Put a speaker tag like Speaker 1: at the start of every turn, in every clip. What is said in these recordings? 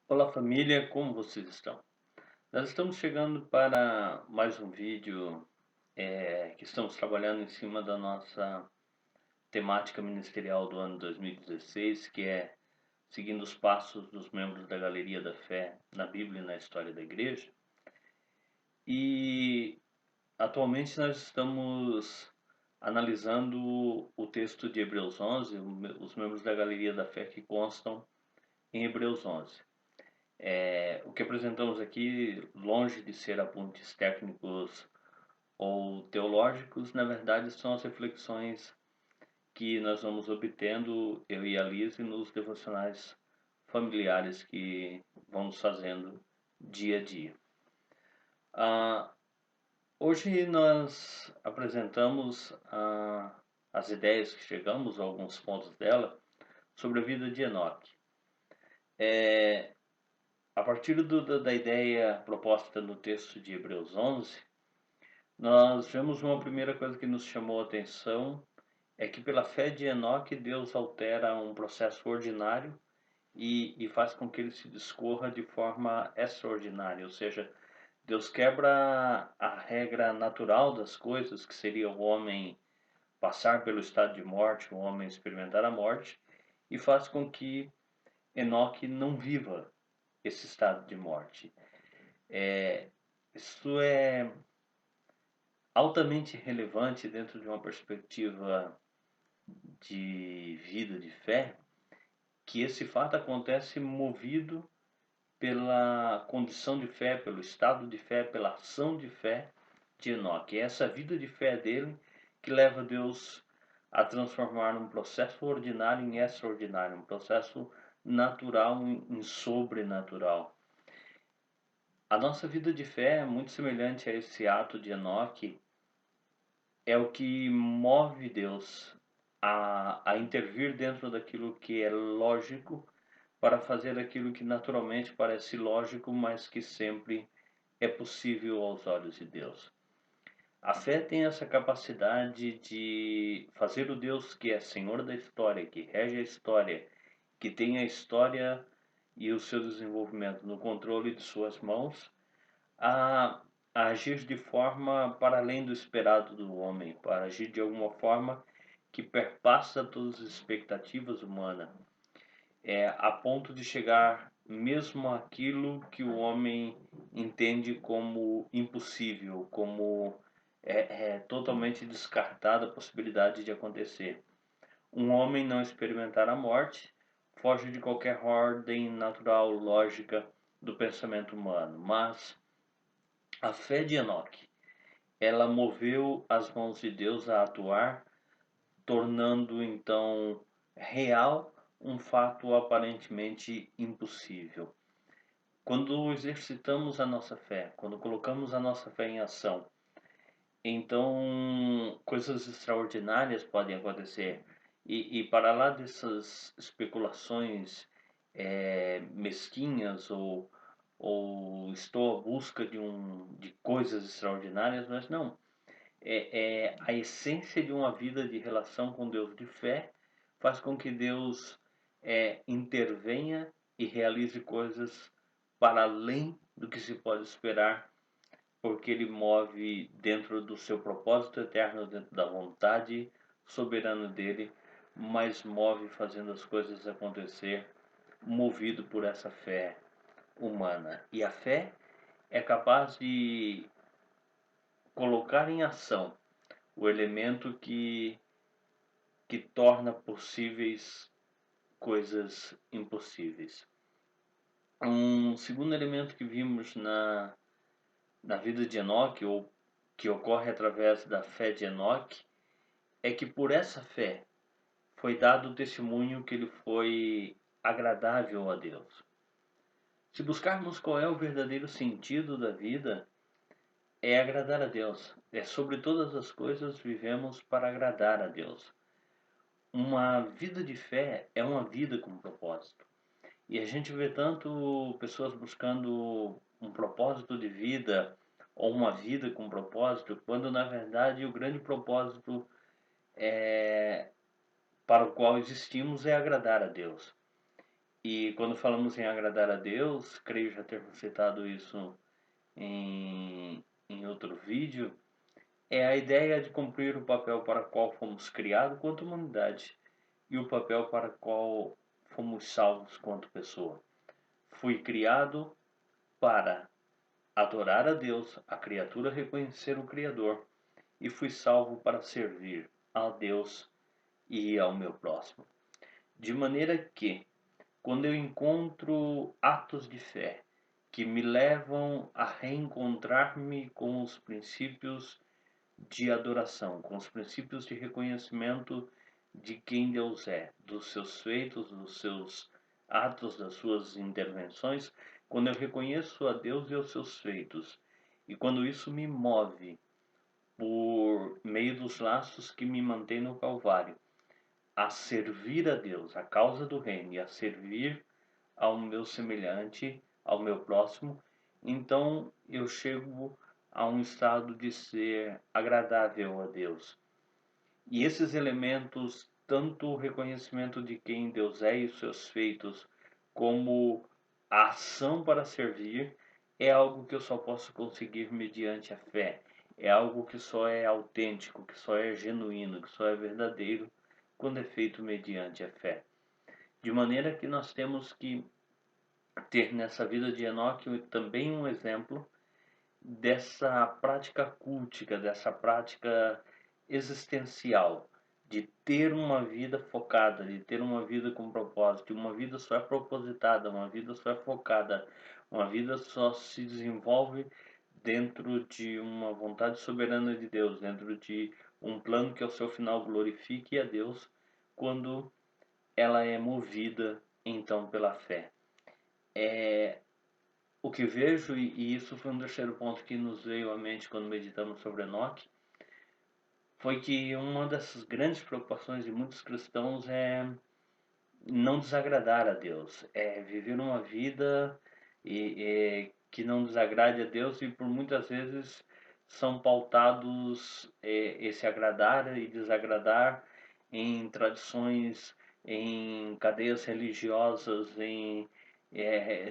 Speaker 1: Olá família, como vocês estão? Nós estamos chegando para mais um vídeo que estamos trabalhando em cima da nossa temática ministerial do ano 2016, que é seguindo os passos dos membros da Galeria da Fé na Bíblia e na história da Igreja. E atualmente nós estamos analisando o texto de Hebreus 11, os membros da Galeria da Fé que constam em Hebreus 11. O que apresentamos aqui, longe de ser apontes técnicos ou teológicos, na verdade são as reflexões que nós vamos obtendo, eu e a Lise, nos devocionais familiares que vamos fazendo dia a dia. Ah, Hoje nós apresentamos as ideias que chegamos, alguns pontos dela, sobre a vida de Enoque. A partir da ideia proposta no texto de Hebreus 11, nós vemos uma primeira coisa que nos chamou a atenção, é que pela fé de Enoque, Deus altera um processo ordinário e faz com que ele se discorra de forma extraordinária, ou seja, Deus quebra a regra natural das coisas, que seria o homem passar pelo estado de morte, o homem experimentar a morte, e faz com que Enoque não viva esse estado de morte. Isso é altamente relevante dentro de uma perspectiva de vida, de fé, que esse fato acontece movido pela condição de fé, pelo estado de fé, pela ação de fé de Enoque. É essa vida de fé dele que leva Deus a transformar um processo ordinário em extraordinário, um processo natural em sobrenatural. A nossa vida de fé é muito semelhante a esse ato de Enoque, é o que move Deus a intervir dentro daquilo que é lógico para fazer aquilo que naturalmente parece lógico, mas que sempre é possível aos olhos de Deus. A fé tem essa capacidade de fazer o Deus que é Senhor da história, que rege a história, que tem a história e o seu desenvolvimento no controle de suas mãos, a, a agir de forma para além do esperado do homem, para agir de alguma forma que perpassa todas as expectativas humanas, a ponto de chegar mesmo aquilo que o homem entende como impossível, como totalmente descartada a possibilidade de acontecer. Um homem não experimentar a morte foge de qualquer ordem natural, lógica do pensamento humano, mas a fé de Enoque, ela moveu as mãos de Deus a atuar, tornando então real um fato aparentemente impossível. Quando exercitamos a nossa fé, quando colocamos a nossa fé em ação, então coisas extraordinárias podem acontecer. E para lá dessas especulações mesquinhas ou estou à busca de coisas extraordinárias, mas não. É a essência de uma vida de relação com Deus de fé faz com que Deus intervenha e realize coisas para além do que se pode esperar, porque Ele move dentro do seu propósito eterno, dentro da vontade soberana dele, mas move fazendo as coisas acontecer, movido por essa fé humana. E a fé é capaz de colocar em ação o elemento que torna possíveis coisas impossíveis. Um segundo elemento que vimos na vida de Enoque, ou que ocorre através da fé de Enoque, é que por essa fé foi dado o testemunho que ele foi agradável a Deus. Se buscarmos qual é o verdadeiro sentido da vida, é agradar a Deus. É sobre todas as coisas vivemos para agradar a Deus. Uma vida de fé é uma vida com propósito. E a gente vê tanto pessoas buscando um propósito de vida ou uma vida com propósito, quando na verdade o grande propósito para o qual existimos é agradar a Deus. E quando falamos em agradar a Deus, creio já ter citado isso em outro vídeo, é a ideia de cumprir o papel para o qual fomos criados quanto humanidade e o papel para o qual fomos salvos quanto pessoa. Fui criado para adorar a Deus, a criatura reconhecer o Criador, e fui salvo para servir a Deus e ao meu próximo. De maneira que, quando eu encontro atos de fé que me levam a reencontrar-me com os princípios de adoração, com os princípios de reconhecimento de quem Deus é, dos seus feitos, dos seus atos, das suas intervenções, quando eu reconheço a Deus e os seus feitos, e quando isso me move por meio dos laços que me mantêm no Calvário, a servir a Deus, a causa do reino, e a servir ao meu semelhante, ao meu próximo, então eu chego a um estado de ser agradável a Deus. E esses elementos, tanto o reconhecimento de quem Deus é e os seus feitos, como a ação para servir, é algo que eu só posso conseguir mediante a fé. É algo que só é autêntico, que só é genuíno, que só é verdadeiro quando é feito mediante a fé. De maneira que nós temos que ter nessa vida de Enoque também um exemplo dessa prática cultica, dessa prática existencial, de ter uma vida focada, de ter uma vida com propósito, uma vida só é propositada, uma vida só é focada, uma vida só se desenvolve dentro de uma vontade soberana de Deus, dentro de um plano que ao seu final glorifique a Deus, quando ela é movida então pela fé. O que vejo, e isso foi um terceiro ponto que nos veio à mente quando meditamos sobre Enoque, foi que uma dessas grandes preocupações de muitos cristãos é não desagradar a Deus, é viver uma vida que não desagrade a Deus, e por muitas vezes são pautados esse agradar e desagradar em tradições, em cadeias religiosas, em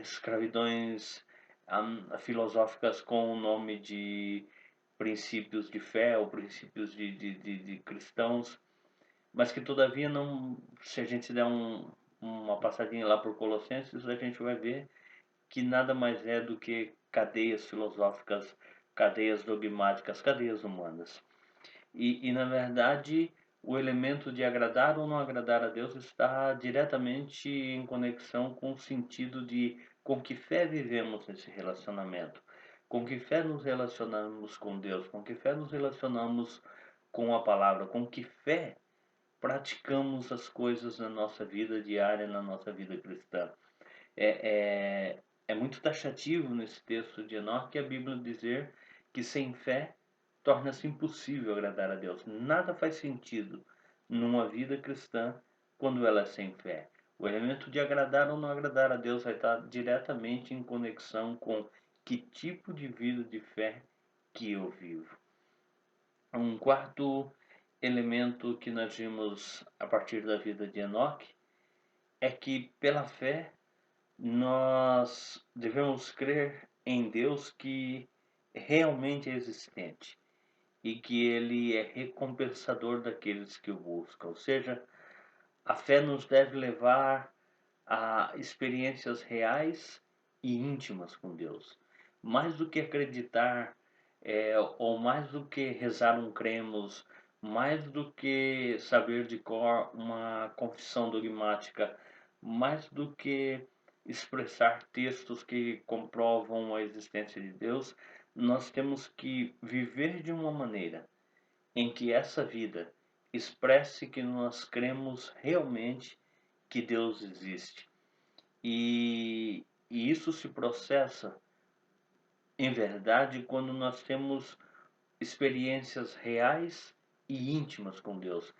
Speaker 1: escravidões filosóficas com o nome de princípios de fé ou princípios de cristãos, mas que todavia não, se a gente der uma passadinha lá por Colossenses, a gente vai ver que nada mais é do que cadeias filosóficas, cadeias dogmáticas, cadeias humanas. E na verdade, o elemento de agradar ou não agradar a Deus está diretamente em conexão com o sentido de com que fé vivemos nesse relacionamento, com que fé nos relacionamos com Deus, com que fé nos relacionamos com a palavra, com que fé praticamos as coisas na nossa vida diária, na nossa vida cristã. É muito taxativo nesse texto de Enoque a Bíblia dizer que sem fé torna-se impossível agradar a Deus. Nada faz sentido numa vida cristã quando ela é sem fé. O elemento de agradar ou não agradar a Deus vai estar diretamente em conexão com que tipo de vida de fé que eu vivo. Um quarto elemento que nós vimos a partir da vida de Enoque é que, pela fé, nós devemos crer em Deus que realmente é existente e que Ele é recompensador daqueles que o buscam. Ou seja, a fé nos deve levar a experiências reais e íntimas com Deus. Mais do que acreditar, ou mais do que rezar um cremos, mais do que saber de cor uma confissão dogmática, mais do que expressar textos que comprovam a existência de Deus, nós temos que viver de uma maneira em que essa vida expresse que nós cremos realmente que Deus existe. E isso se processa em verdade quando nós temos experiências reais e íntimas com Deus.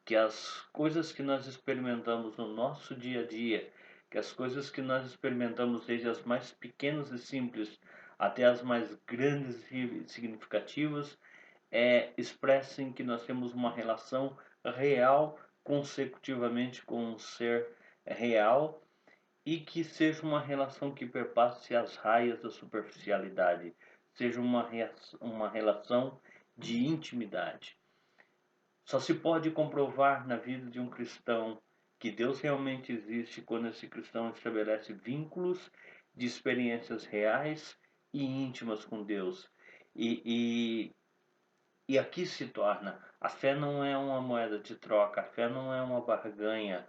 Speaker 1: Que as coisas que nós experimentamos no nosso dia a dia, que as coisas que nós experimentamos desde as mais pequenas e simples até as mais grandes e significativas, expressem que nós temos uma relação real consecutivamente com um ser real e que seja uma relação que perpasse as raias da superficialidade, seja uma relação de intimidade. Só se pode comprovar na vida de um cristão que Deus realmente existe quando esse cristão estabelece vínculos de experiências reais e íntimas com Deus. E, e aqui se torna: a fé não é uma moeda de troca, a fé não é uma barganha,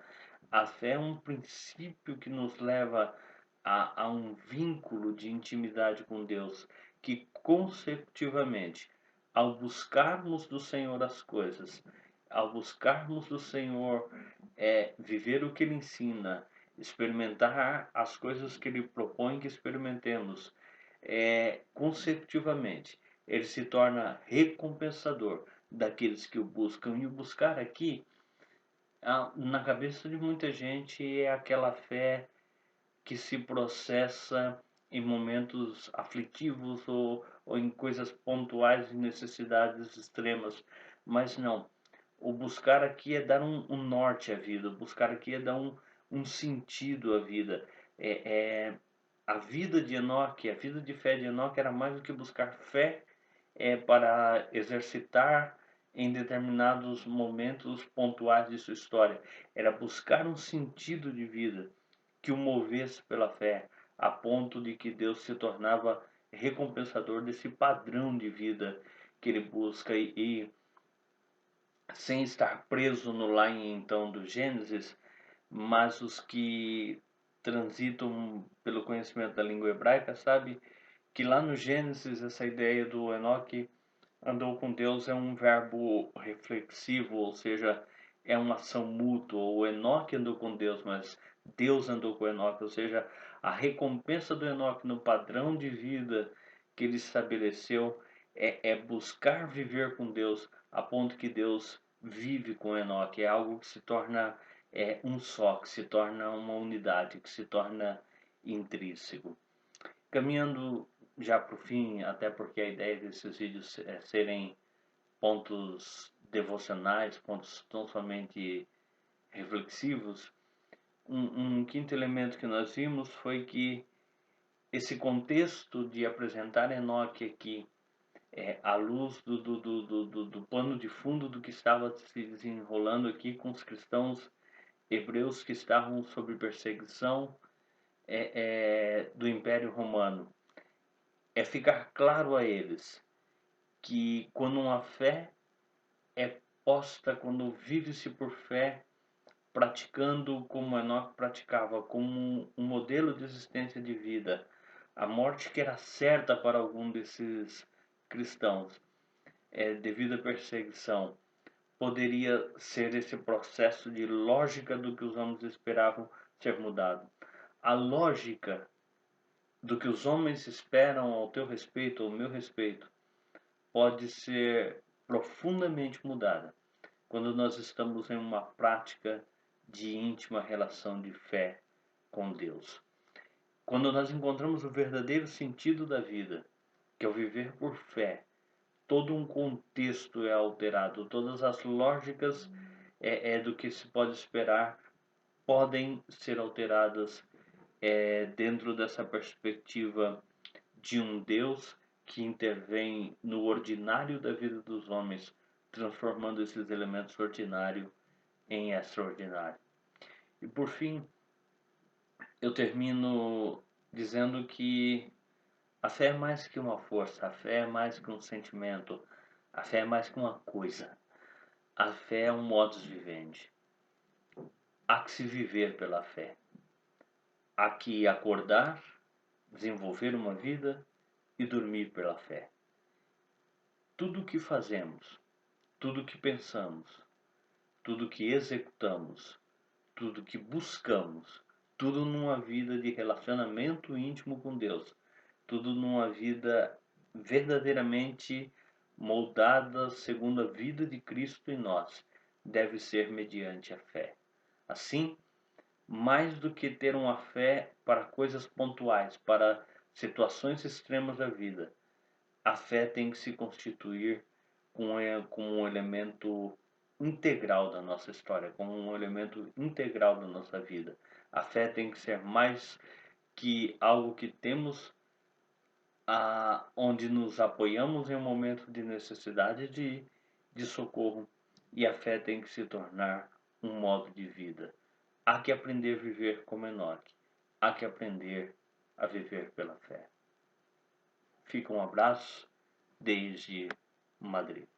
Speaker 1: a fé é um princípio que nos leva a um vínculo de intimidade com Deus, que consecutivamente, ao buscarmos do Senhor as coisas, ao buscarmos do Senhor viver o que Ele ensina, experimentar as coisas que Ele propõe que experimentemos, consecutivamente, Ele se torna recompensador daqueles que o buscam. E o buscar aqui, na cabeça de muita gente, é aquela fé que se processa em momentos aflitivos ou em coisas pontuais e necessidades extremas. Mas não. O buscar aqui é dar um norte à vida. O buscar aqui é dar um sentido à vida. A vida de Enoque, a vida de fé de Enoque era mais do que buscar fé para exercitar em determinados momentos pontuais de sua história. Era buscar um sentido de vida que o movesse pela fé, a ponto de que Deus se tornava recompensador desse padrão de vida que ele busca e sem estar preso no lá e então do Gênesis, mas os que transitam pelo conhecimento da língua hebraica, sabe que lá no Gênesis essa ideia do Enoque andou com Deus é um verbo reflexivo, ou seja, é uma ação mútua. O Enoque andou com Deus, mas Deus andou com Enoque, ou seja, a recompensa do Enoque no padrão de vida que ele estabeleceu é buscar viver com Deus, a ponto que Deus vive com Enoque. É algo que se torna um só, que se torna uma unidade, que se torna intrínseco. Caminhando já para o fim, até porque a ideia desses vídeos é serem pontos devocionais, pontos não somente reflexivos, um quinto elemento que nós vimos foi que esse contexto de apresentar Enoque aqui à luz do pano de fundo do que estava se desenrolando aqui com os cristãos hebreus que estavam sob perseguição do Império Romano. É ficar claro a eles que quando uma fé é posta, quando vive-se por fé, praticando como Enoque praticava, como um modelo de existência de vida, a morte que era certa para algum desses cristãos, devido à perseguição, poderia ser esse processo de lógica do que os homens esperavam ser mudado. A lógica do que os homens esperam ao teu respeito, ao meu respeito, pode ser profundamente mudada quando nós estamos em uma prática de íntima relação de fé com Deus. Quando nós encontramos o verdadeiro sentido da vida, que é o viver por fé, todo um contexto é alterado, todas as lógicas do que se pode esperar podem ser alteradas dentro dessa perspectiva de um Deus que intervém no ordinário da vida dos homens, transformando esses elementos ordinários em extraordinário. E por fim, eu termino dizendo que a fé é mais que uma força, a fé é mais que um sentimento, a fé é mais que uma coisa. A fé é um modus vivendi. Há que se viver pela fé. Há que acordar, desenvolver uma vida e dormir pela fé. Tudo o que fazemos, tudo o que pensamos, tudo o que executamos, tudo o que buscamos, tudo numa vida de relacionamento íntimo com Deus, tudo numa vida verdadeiramente moldada segundo a vida de Cristo em nós, deve ser mediante a fé. Assim, mais do que ter uma fé para coisas pontuais, para situações extremas da vida, a fé tem que se constituir como um elemento integral da nossa história, como um elemento integral da nossa vida. A fé tem que ser mais que algo que temos, onde nos apoiamos em um momento de necessidade de socorro, e a fé tem que se tornar um modo de vida. Há que aprender a viver como Enoque, há que aprender a viver pela fé. Fica um abraço desde Madrid.